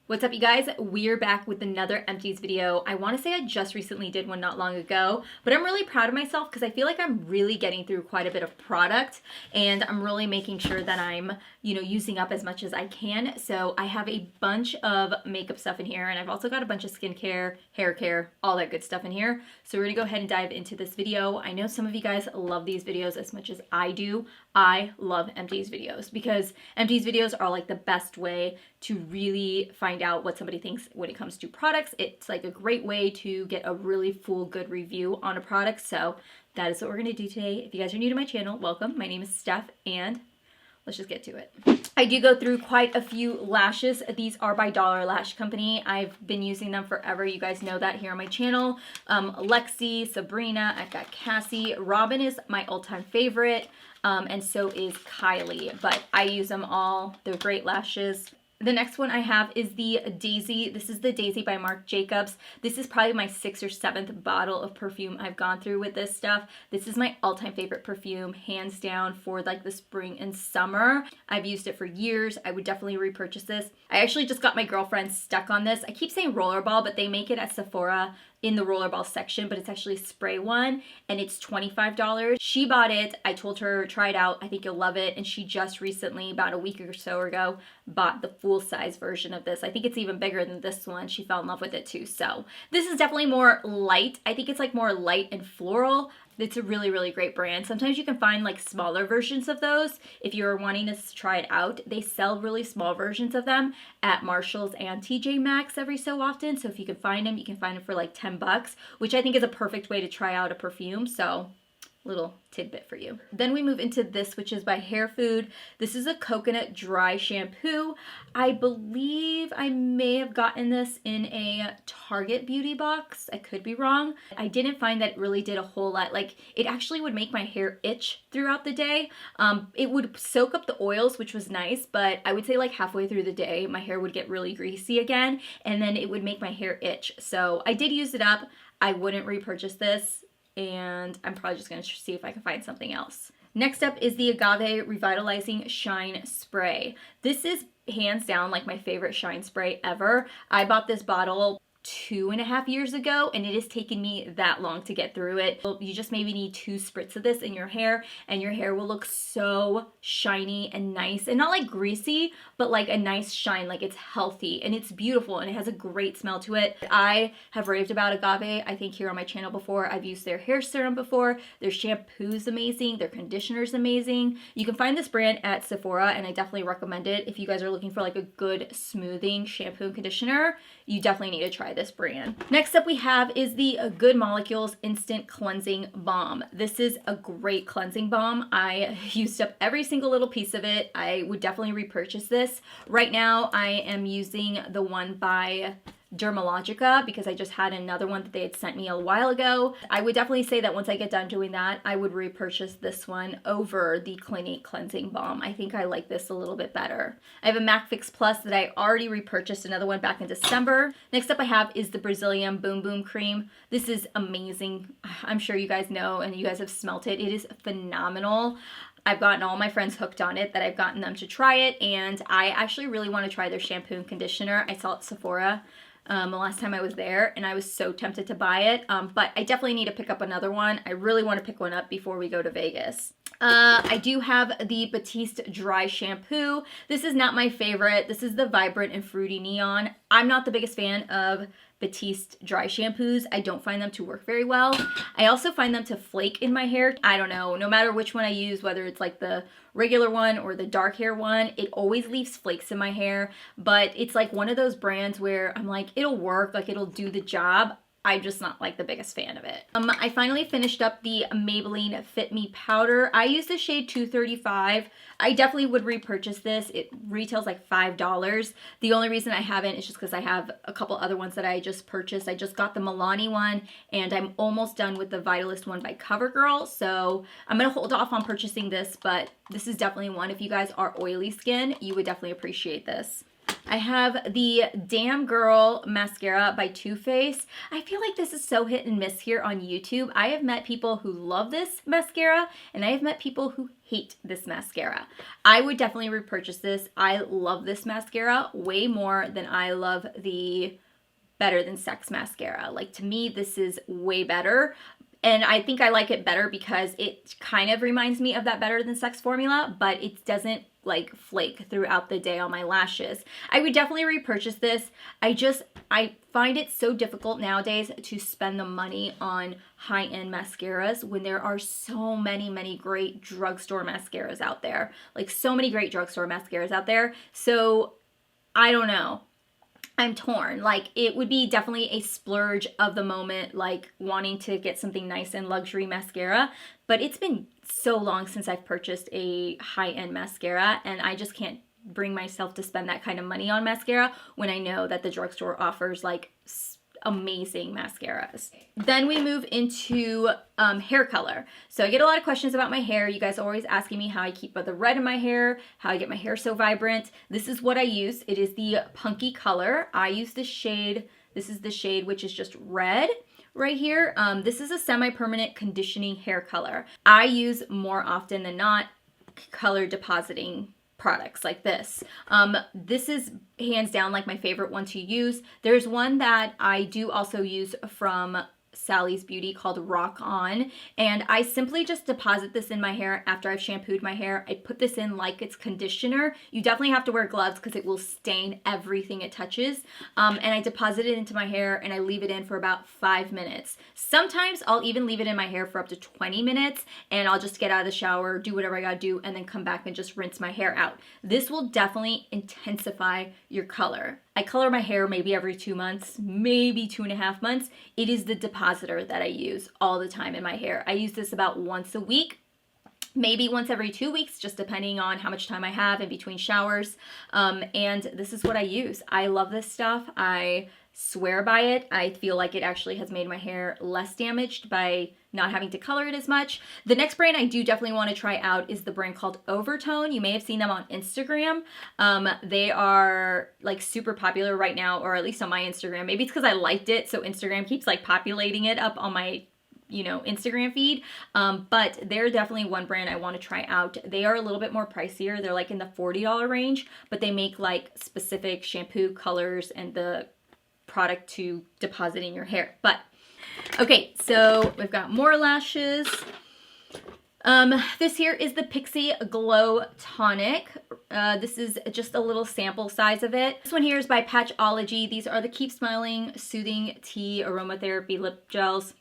What's up, you guys? We're back with another Empties video. I want to say I just recently did one not long ago, but I'm really proud of myself because I feel like I'm really getting through quite a bit of product and I'm really making sure that I'm, using up as much as I can. So I have a bunch of makeup stuff in here and I've also got a bunch of skincare, hair care, all that good stuff in here. So we're gonna go ahead and dive into this video. I know some of you guys love these videos as much as I do. I love Empties videos because Empties videos are like the best way to really find out what somebody thinks when it comes to products. It's like a great way to get a really full good review on a product. So that is what we're gonna do today. If you guys are new to my channel, welcome. My name is Steph and let's just get to it. I do go through quite a few lashes. These are by Dollar Lash Company. I've been using them forever. You guys know that here on my channel. Lexi, Sabrina, I've got Cassie. Robin is my all-time favorite, and so is Kylie. But I use them all. They're great lashes. The next one I have is the Daisy. This is the Daisy by Marc Jacobs. This is probably my 6th or 7th bottle of perfume I've gone through with this stuff. This is my all-time favorite perfume, hands down, for like the spring and summer. I've used it for years. I would definitely repurchase this. I actually just got my girlfriend stuck on this. I keep saying rollerball, but they make it at Sephora in the rollerball section, but it's actually a spray one and it's $25. She bought it. I told her, try it out. I think you'll love it. And she just recently, about a week or so ago, bought the full size version of this. I think it's even bigger than this one. She fell in love with it too. So this is definitely more light. I think it's like more light and floral. It's a really, really great brand. Sometimes you can find like smaller versions of those. If you're wanting to try it out, they sell really small versions of them at Marshall's and TJ Maxx every so often. So if you can find them, you can find them for like 10 bucks, which I think is a perfect way to try out a perfume. So little tidbit for you. Then we move into this, which is by Hair Food. This is a coconut dry shampoo. I believe I may have gotten this in a Target beauty box. I could be wrong. I didn't find that it really did a whole lot. Like, it actually would make my hair itch throughout the day. It would soak up the oils, which was nice, but I would say like halfway through the day, my hair would get really greasy again, and then it would make my hair itch. So I did use it up. I wouldn't repurchase this, and I'm probably just going to see if I can find something else. Next up is the Agave Revitalizing Shine Spray. This is hands down like my favorite shine spray ever. I bought this bottle 2.5 years ago and it has taken me that long to get through it. You just maybe need 2 spritz of this in your hair and your hair will look so shiny and nice, and not like greasy, but like a nice shine, like it's healthy and it's beautiful and it has a great smell to it. I have raved about Agave, I think, here on my channel before. I've used their hair serum before. Their shampoo is amazing. Their conditioner is amazing. You can find this brand at Sephora and I definitely recommend it. If you guys are looking for like a good smoothing shampoo and conditioner, you definitely need to try this brand. Next up we have is the Good Molecules Instant Cleansing Balm. This is a great cleansing balm. I used up every single little piece of it. I would definitely repurchase this. Right now I am using the one by Dermalogica because I just had another one that they had sent me a while ago. I would definitely say that once I get done doing that, I would repurchase this one over the Clinique Cleansing Balm. I think I like this a little bit better. I have a MAC Fix Plus that I already repurchased, another one back in December. Next up I have is the Brazilian Boom Boom Cream. This is amazing. I'm sure you guys know and you guys have smelt it. It is phenomenal. I've gotten all my friends hooked on it that I've gotten them to try it, and I actually really want to try their shampoo and conditioner. I saw it at Sephora the last time I was there and I was so tempted to buy it, but I definitely need to pick up another one. I really want to pick one up before we go to Vegas. I do have the Batiste Dry Shampoo. This is not my favorite. This is the Vibrant and Fruity Neon. I'm not the biggest fan of Batiste dry shampoos. I don't find them to work very well. I also find them to flake in my hair. I don't know, no matter which one I use, whether it's like the regular one or the dark hair one, it always leaves flakes in my hair. But it's like one of those brands where I'm like, it'll work, like it'll do the job. I'm just not like the biggest fan of it. I finally finished up the Maybelline Fit Me powder. I used the shade 235. I definitely would repurchase this. It retails like $5. The only reason I haven't is just because I have a couple other ones that I just purchased. I just got the Milani one and I'm almost done with the Vitalist one by Covergirl. So I'm gonna hold off on purchasing this, but this is definitely one. If you guys are oily skin, you would definitely appreciate this. I have the Damn Girl mascara by Too Faced. I feel like this is so hit and miss here on YouTube. I have met people who love this mascara, and I have met people who hate this mascara. I would definitely repurchase this. I love this mascara way more than I love the Better Than Sex mascara. Like, to me, this is way better. And I think I like it better because it kind of reminds me of that Better Than Sex formula, but it doesn't like flake throughout the day on my lashes. I would definitely repurchase this. I find it so difficult nowadays to spend the money on high-end mascaras when there are so many great drugstore mascaras out there. Like, so many great drugstore mascaras out there. So I don't know. I'm torn. Like, it would be definitely a splurge of the moment, like wanting to get something nice and luxury mascara, but it's been so long since I've purchased a high-end mascara, and I just can't bring myself to spend that kind of money on mascara when I know that the drugstore offers like amazing mascaras. Then we move into hair color. So I get a lot of questions about my hair. You guys are always asking me how I keep the red in my hair, how I get my hair so vibrant. This is what I use. It is the Punky color. I use the shade, this is the shade which is just red right here. This is a semi-permanent conditioning hair color. I use more often than not color depositing products like this. This is hands down like my favorite one to use. There's one that I do also use from Sally's Beauty called Rock On, and I simply just deposit this in my hair after I've shampooed my hair. I put this in like it's conditioner. You definitely have to wear gloves because it will stain everything it touches, and I deposit it into my hair and I leave it in for about 5 minutes. Sometimes I'll even leave it in my hair for up to 20 minutes, and I'll just get out of the shower, do whatever I gotta do, and then come back and just rinse my hair out. This will definitely intensify your color. I color my hair maybe every 2 months, maybe 2.5 months. It is the depositor that I use all the time in my hair. I use this about once a week, maybe once every 2 weeks, just depending on how much time I have in between showers. And this is what I use. I love this stuff. I swear by it. I feel like it actually has made my hair less damaged by not having to color it as much. The next brand I do definitely want to try out is the brand called Overtone. You may have seen them on Instagram. They are like super popular right now, or at least on my Instagram. Maybe it's because I liked it, so Instagram keeps like populating it up on my Instagram feed. But they're definitely one brand I want to try out. They are a little bit more pricier. They're like in the $40 range, but they make like specific shampoo colors and the product to deposit in your hair. But okay, so we've got more lashes. This here is the Pixie Glow Tonic. This is just a little sample size of it. This one here is by Patchology. These are the Keep Smiling Soothing Tea Aromatherapy Lip Gels.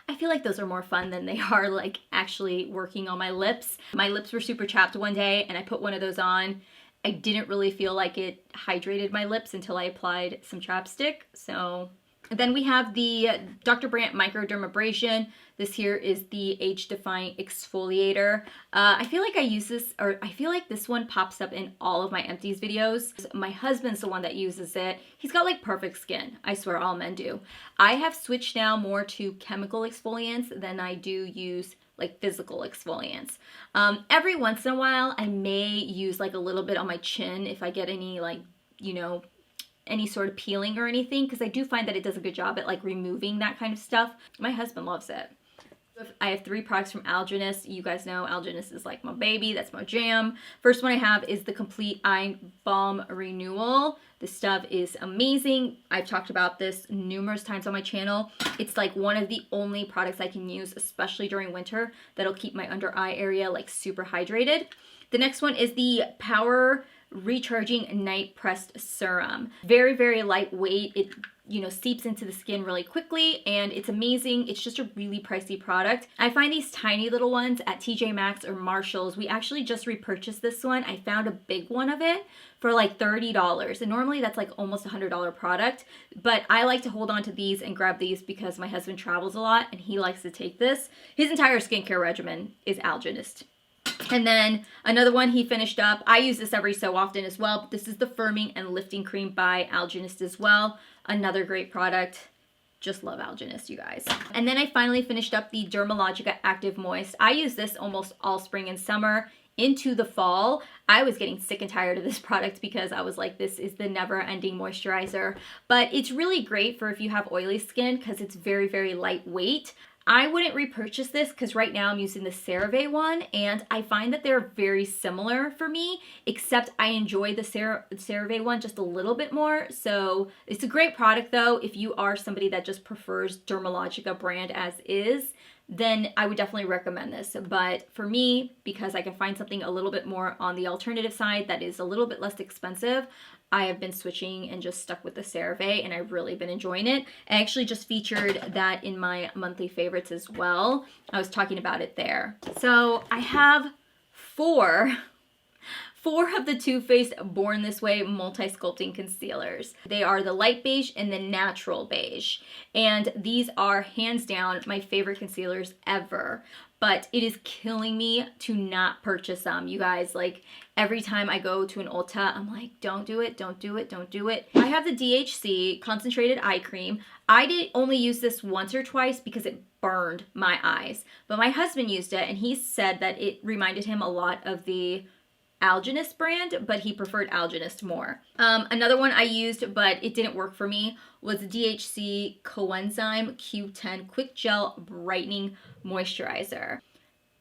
I feel like those are more fun than they are like actually working on my lips. My lips were super chapped one day and I put one of those on. I didn't really feel like it hydrated my lips until I applied some chapstick. So then we have the Dr. Brandt Microdermabrasion. This here is the Age Defying Exfoliator. I feel like I use this, or I feel like this one pops up in all of my empties videos. My husband's the one that uses it. He's got like perfect skin. I swear all men do. I have switched now more to chemical exfoliants than I do use like physical exfoliants. Every once in a while, I may use like a little bit on my chin if I get any like, any sort of peeling or anything, because I do find that it does a good job at like removing that kind of stuff. My husband loves it. I have 3 products from Algenist. You guys know Algenist is like my baby. That's my jam. First one I have is the Complete Eye Balm Renewal. This stuff is amazing. I've talked about this numerous times on my channel. It's like one of the only products I can use, especially during winter, that'll keep my under eye area like super hydrated. The next one is the Power Recharging Night Pressed Serum. Very lightweight. It seeps into the skin really quickly, and it's amazing. It's just a really pricey product. I find these tiny little ones at TJ Maxx or Marshall's. We actually just repurchased this one. I found a big one of it for like $30, and normally that's like almost a $100 product, but I like to hold on to these and grab these because my husband travels a lot and he likes to take this. His entire skincare regimen is Algenist. And then another one he finished up. I use this every so often as well, but this is the Firming and Lifting Cream by Algenist as well. Another great product. Just love Algenist, you guys. And then I finally finished up the Dermalogica Active Moist. I use this almost all spring and summer. into the fall, I was getting sick and tired of this product because I was like, this is the never-ending moisturizer. But it's really great for if you have oily skin because it's very, very lightweight. I wouldn't repurchase this because right now I'm using the CeraVe one, and I find that they're very similar for me, except I enjoy the CeraVe one just a little bit more. So it's a great product though. If you are somebody that just prefers Dermalogica brand as is, then I would definitely recommend this. But for me, because I can find something a little bit more on the alternative side that is a little bit less expensive, I have been switching and just stuck with the CeraVe, and I've really been enjoying it. I actually just featured that in my monthly favorites as well. I was talking about it there. So I have four of the Too Faced Born This Way multi-sculpting concealers. They are the light beige and the natural beige. And these are hands down my favorite concealers ever. But it is killing me to not purchase them. You guys, like every time I go to an Ulta, I'm like, don't do it, don't do it, don't do it. I have the DHC Concentrated Eye Cream. I did only use this once or twice because it burned my eyes. But my husband used it and he said that it reminded him a lot of the Algenist brand, but he preferred Algenist more. Another one I used, but it didn't work for me, was the DHC Coenzyme Q10 Quick Gel Brightening Moisturizer.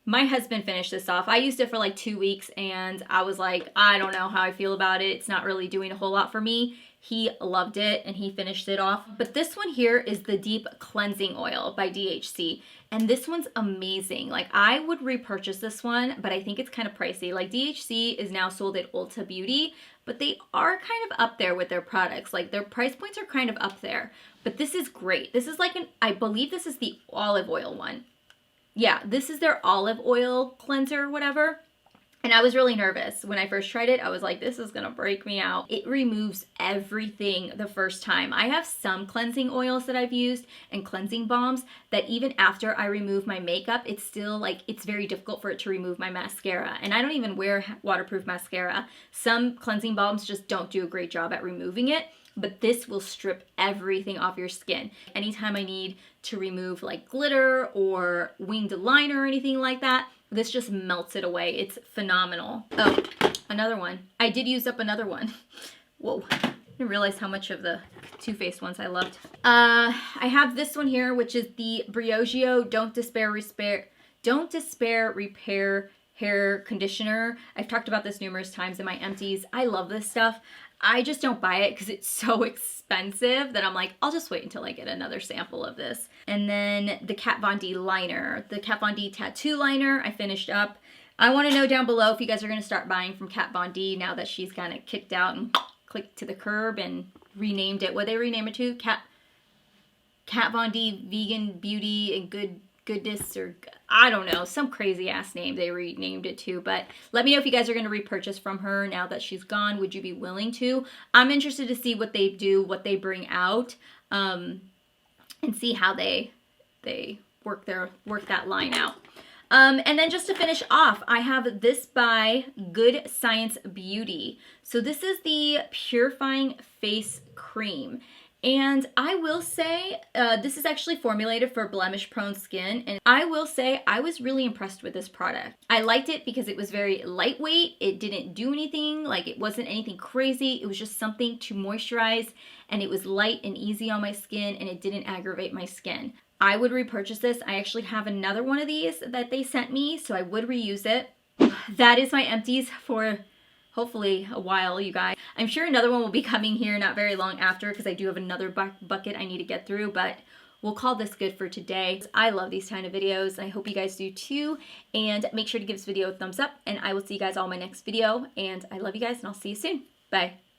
My husband finished this off. I used it for like 2 weeks and I was like, I don't know how I feel about it. It's not really doing a whole lot for me. He loved it and he finished it off. But this one here is the Deep Cleansing Oil by DHC. And this one's amazing. Like I would repurchase this one, but I think it's kind of pricey. Like DHC is now sold at Ulta Beauty, but they are kind of up there with their products. Like their price points are kind of up there, but this is great. This is like I believe this is the olive oil one. Yeah, this is their olive oil cleanser or whatever. And I was really nervous. When I first tried it, I was like, this is gonna break me out. It removes everything the first time. I have some cleansing oils that I've used and cleansing balms that even after I remove my makeup, it's still like, it's very difficult for it to remove my mascara. And I don't even wear waterproof mascara. Some cleansing balms just don't do a great job at removing it, but this will strip everything off your skin. Anytime I need to remove like glitter or winged liner or anything like that, this just melts it away. It's phenomenal. Oh, another one. I did use up another one. Whoa. I didn't realize how much of the Too Faced ones I loved. I have this one here, which is the Briogeo Don't Despair Repair Hair Conditioner. I've talked about this numerous times in my empties. I love this stuff. I just don't buy it because it's so expensive that I'm like, I'll just wait until I get another sample of this. And then the Kat Von D liner, the Kat Von D tattoo liner, I finished up. I want to know down below if you guys are going to start buying from Kat Von D now that she's kind of kicked out and clicked to the curb and renamed it. What they rename it to? Kat Von D Vegan Beauty and Goodness, or I don't know, some crazy ass name they renamed it to. But let me know if you guys are going to repurchase from her now that she's gone. Would you be willing to? I'm interested to see what they do, what they bring out, and see how they work that line out. And then just to finish off, I have this by Good Science Beauty. So this is the Purifying Face Cream. And I will say, this is actually formulated for blemish-prone skin. And I will say, I was really impressed with this product. I liked it because it was very lightweight. It didn't do anything. Like, it wasn't anything crazy. It was just something to moisturize. And it was light and easy on my skin. And it didn't aggravate my skin. I would repurchase this. I actually have another one of these that they sent me. So I would reuse it. That is my empties for hopefully a while, you guys. I'm sure another one will be coming here not very long after because I do have another bucket I need to get through, but we'll call this good for today. I love these kind of videos. I hope you guys do too. And make sure to give this video a thumbs up, and I will see you guys all in my next video. And I love you guys, and I'll see you soon. Bye.